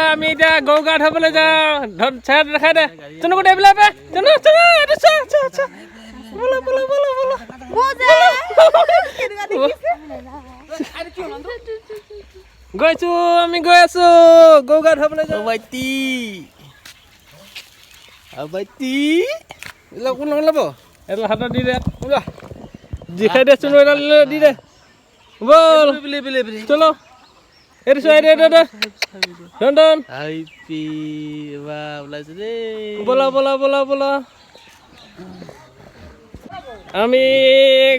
আমি এতিয়া গৰু গা ধুবলৈ যাওঁ দেখাই দে চুনুকু দে বোলে গৈছো আমি গৈ আছো গৰু গা ধুবলৈ যাওঁ ল'ব এডাল হাতত দি দে দেখাই দে চুনু এডাল দি দে বল চলো এইটো চোৱা বলা আমি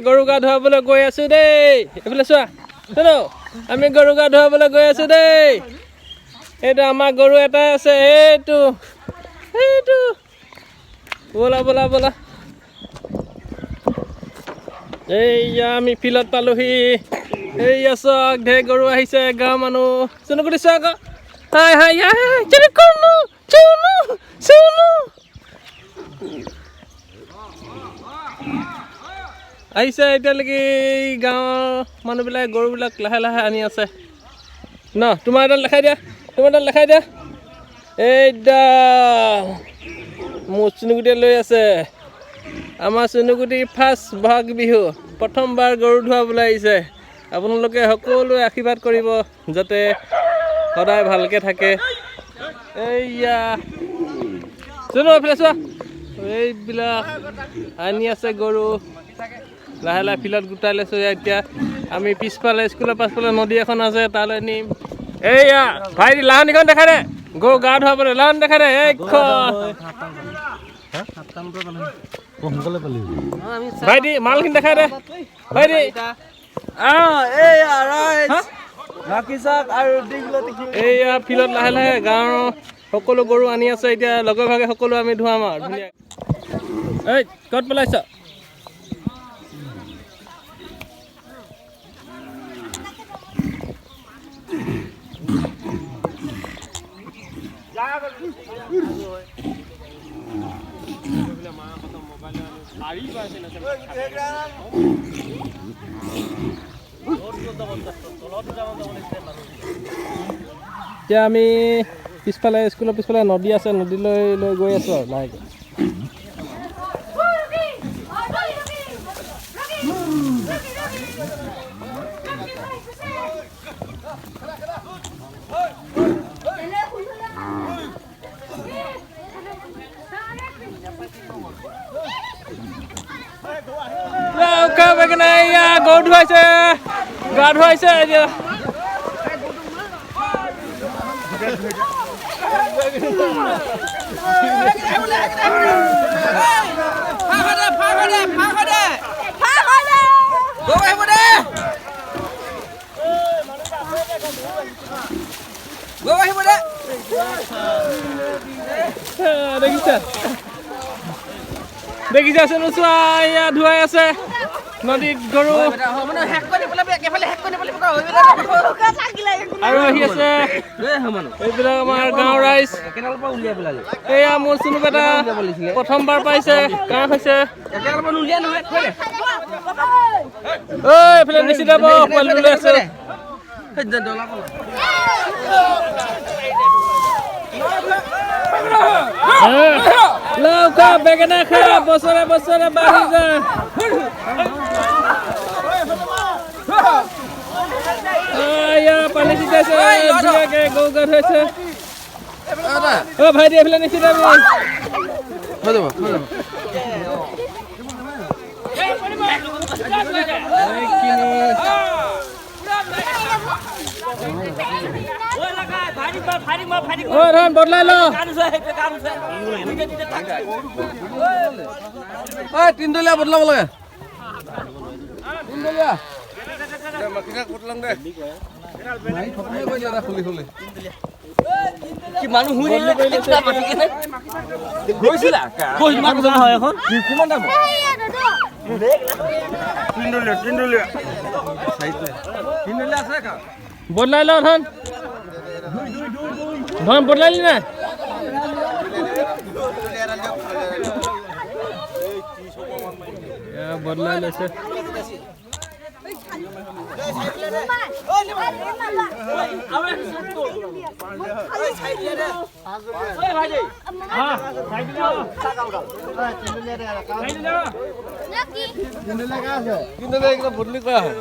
গৰু গা ধুৱাবলৈ গৈ আছো দেই এইফালে চোৱা চলো আমি গৰু গা ধুৱাবলৈ গৈ আছো দেই এইটো আমাৰ গৰু এটা আছে এইটো বলা এইয়া আমি ফিল্ডত পালোহি এইয়া চাওক ঢেৰ গৰু আহিছে গাঁৱৰ মানুহ চুনুকুটি চোৱা আকৌ আহিছে এতিয়ালৈকে গাঁৱৰ মানুহবিলাক গৰুবিলাক লাহে লাহে আনি আছে ন তোমাৰ এডাল দেখাই দিয়া এইডাল মোৰ চুনুকুটিয়ে লৈ আছে আমাৰ চুনুকুটিৰ ফাৰ্ষ্ট বহাগ বিহু প্ৰথমবাৰ গৰু ধুৱাবলৈ আহিছে আপোনালোকে সকলোৱে আশীৰ্বাদ কৰিব যাতে সদায় ভালকৈ থাকে এইয়া চুনু এইফালে চোৱা এইবিলাক আনি আছে গৰু লাহে লাহে ফিল্ডত গোটাই লৈছো এতিয়া আমি পিছফালে স্কুলৰ পাছফালে নদী এখন আছে তালৈ নিম এইয়া ভাইটি লাহনিখন দেখাই দে গৰু গা ধুৱাবলৈ লাহনি দেখাই দে ভাইটি মালখিনি দেখাই দে ভাইটি এইয়া ফিল্ডত লাহে লাহে গাঁৱৰ সকলো গৰু আনি আছে এতিয়া লগে ভাগে সকলো আমি ধুৱাম আৰু ধুনীয়া এই ক'ত পেলাইছ এতিয়া আমি পিছফালে স্কুলৰ পিছফালে নদী আছে নদীলৈ গৈ আছো আৰু লাহেকৈ গৰু ধুৱাইছে গা ধুৱাইছে এতিয়া দেখিছা চোন চোৱা এয়া ধুৱাই আছে নদীত গৰু আৰু আহি আছে এইবিলাক আমাৰ গাঁৱৰ ৰাইজ এয়া মোৰ চুনুক এটা প্ৰথমবাৰ পাইছে কাহ হৈছে এইফালে নিচি যাব পোৱালি লৈ আছে খা বেঙেনা খা বছৰে বছৰে বাঢ়ি যা পানী চিটাইছে ধুনীয়াকে গৰু গা ধুৱাইছে ভাইটি এইফালে নিচিটাবি বদলাই ল তিনদলীয়া বদলাব লাগে বদলাই ল ধন বদলালি নাই বদলাই লৈছে বদলি কৰা হয়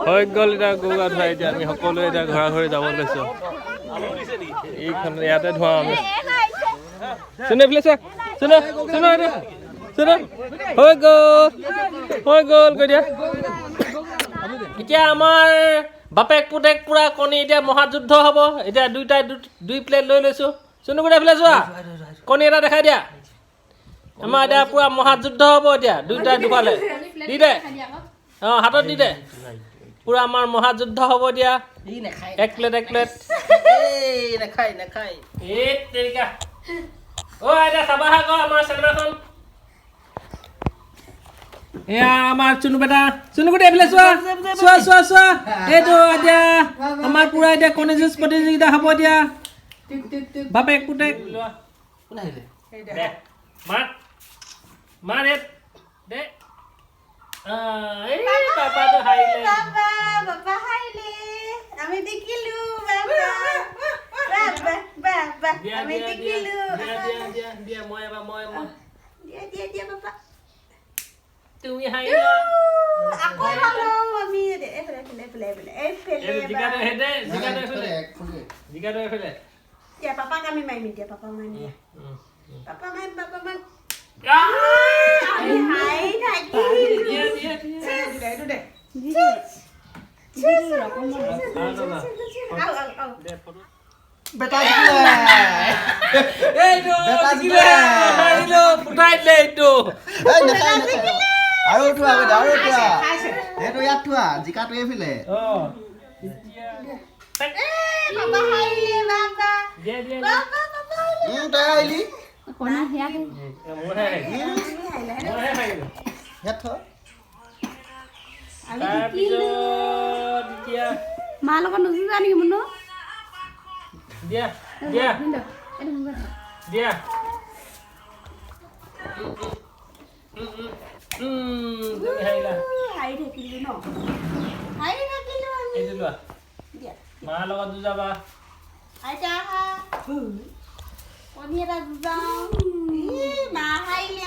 হৈ গ'ল এতিয়া গৰু গা ধুৱাই এতিয়া আমি সকলোৱে এতিয়া ঘৰা ঘৰি যাব লৈছোঁ এইখন ইয়াতে ধোৱাওঁ আমি চুনে এইফালে চোৱা চুনে চুনে চুনে হৈ গ'ল কৈ দিয়া এতিয়া আমাৰ বাপেক পুতেক পুৰা কণী এতিয়া মহাযুদ্ধ হ'ব এতিয়া দুই প্লেট লৈ লৈছোঁ চুনুকুটি এইফালে চোৱা কণী এটা দেখাই দিয়া আমাৰ এতিয়া পুৰা মহাযুদ্ধ হ'ব এতিয়া দুইটাই দুফালে দি দে অঁ হাতত দি দে পুৰা আমাৰ মহাযুদ্ধ হ'ব এতিয়া এক প্লেট নাখায় এতিয়া চাবা আকৌ আমাৰ চিনেমাখন এয়া আমাৰ চুনু বেটা চুনুকুটি এইফালে চোৱা এইটো এতিয়া আমাৰ পুৰা এতিয়া কণী যুঁজ প্ৰতিযোগিতা হ'ব এতিয়া বাপেক পুতেক মাৰ দে পাপাটো হাৰিলে বাবা হাৰিলে আমি দেখিলো বাবা আমি দেখিলো দিয়া মই দিয়া বাবা তুমি হাৰিলা আকৌ হালো আমি এইফালে জিকাটো এইফালে দিয়া পাপাক আমি মাৰিম দিয়া পাপা মাৰিম আমি হাই থাকিল বেটা আৰু ইয়াত থোৱা জিকাটো এইফালে তই আহিলি মাৰ লগত নুজুজা নেকি মুনু দিয়া মাৰ লগত যুঁজাবা আইতা আহা কণী এটা যুঁজাও মা হাৰিলে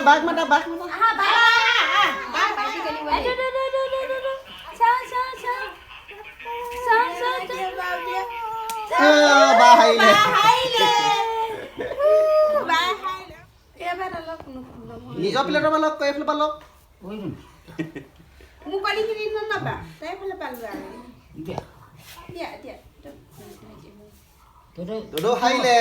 বাঘ মাতা নিজৰ প্লেটৰ পৰা লগ এইফালে পৰা লগ মোক পানীখিনি নাপাবা তাই এইফালে পালো আৰু দুদু হাৰিলে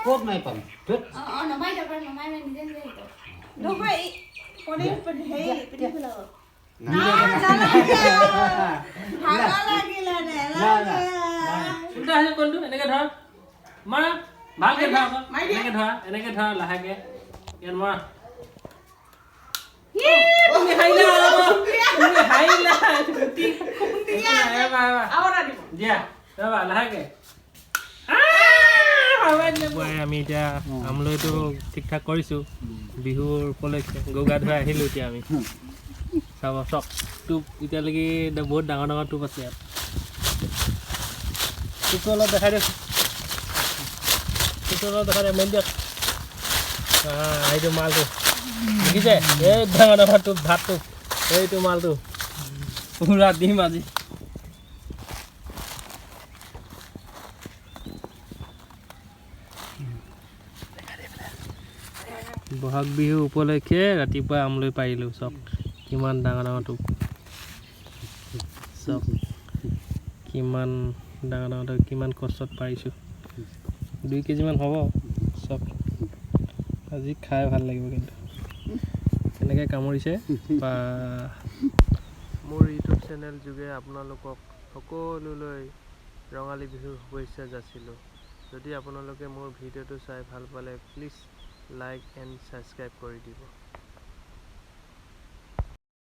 ক'ত নাই পাম এনেকে ধৰ মাৰা ভালকে ধৰা এনেকে ধৰা লাহেকে ইয়াত মৰা তুমি হাৰিলা দিয়া ৰবা লাহেকে আমি এতিয়া আমলৈতো ঠিক ঠাক কৰিছোঁ বিহুৰ উপলক্ষে গৰু গা ধুৱাই আহিলোঁ এতিয়া আমি চাব চক টোপ এতিয়ালৈকে বহুত ডাঙৰ টোপ আছে ইয়াত টোপটো অলপ দেখাই দিয়ক মেইন দিয়ক এইটো মালটো দেখিছে এই ডাঙৰ টোপ ভাত টোপ এইটো মালটো পুৰা দিম আজি বহাগ বিহু উপলক্ষে ৰাতিপুৱা আমলৈ পাৰিলোঁ চব কিমান ডাঙৰ টোপ চব কিমান ডাঙৰ কিমান কষ্টত পাৰিছোঁ 2 কেজিমান হ'ব চব আজি খাই ভাল লাগিব কিন্তু কেনেকৈ কামুৰিছে বা মোৰ ইউটিউব চেনেল যোগে আপোনালোকক সকলোলৈ ৰঙালী বিহুৰ শুভেচ্ছা যাচিলোঁ। যদি আপোনালোকে মোৰ ভিডিঅ'টো চাই ভাল পালে প্লিজ লাইক এণ্ড ছাবস্ক্ৰাইব কৰি দিব।